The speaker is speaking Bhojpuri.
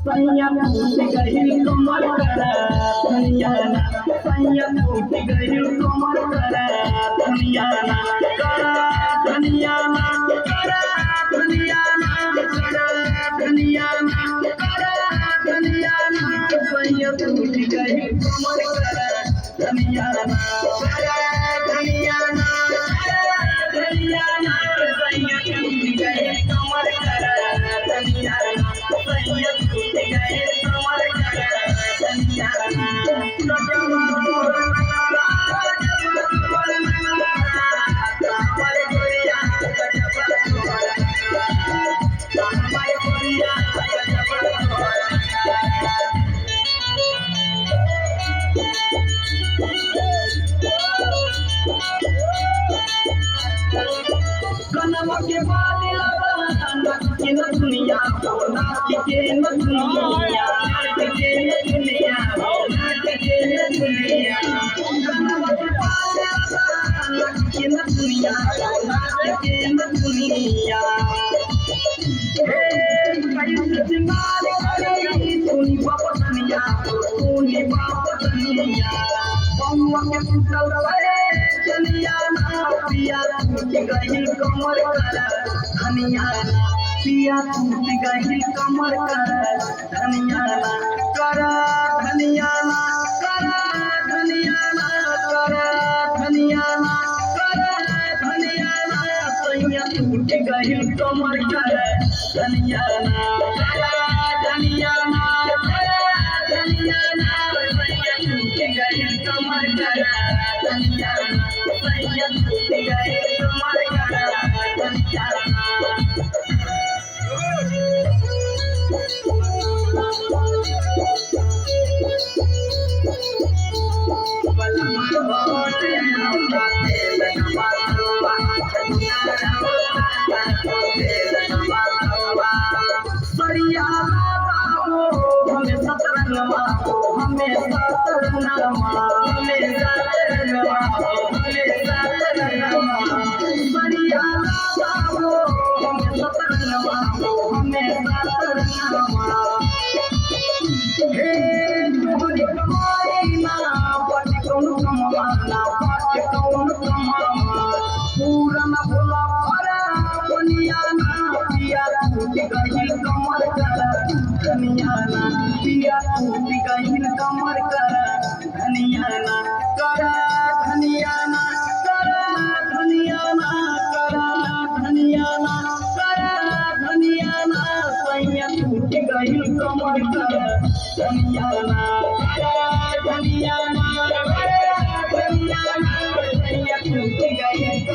सैया टूट गई कमर करा धनिया ना सैया टूट गई कमर करा धनिया ना करा धनिया ना करा धनिया ना करा धनिया ना करा धनिया ना सैया टूट गई कमर करा धनिया ना करा धनिया ना करा धनिया ना सैया टूट गई कमर करा धनिया ना सैया टूट गई कमर करा धनिया ना कनवा के बाद लगा नाच के न दुनिया नाच के न दुनिया नाच के न दुनिया नाच के न दुनिया कनवा के बाद लगा नाच के न दुनिया नाच के न दुनिया हे कैसे सिंगार करे सुनी बाप दुनिया सुनी बाप दुनिया बम्मा के टूटल रे दुनिया ना पिया टूट गई कमर करा धनिया ना पिया टूट गई कमर करा धनिया ना करा धनिया ना करा धनिया ना करा धनिया ना करा धनिया ना सैया टूट गई कमर करा धनिया ना करा धनिया ना करा धनिया ना सैया टूट गई कमर करा धनिया ना सैया टूट गई कमर करा धनिया ना धनिया ना पिया टूट गई कमर करा धनिया ना करा धनिया ना करा धनिया ना करा धनिया ना करा धनिया ना सैया टूट गई कमर करा धनिया ना करा धनिया ना करा धनिया ना सैया टूट गई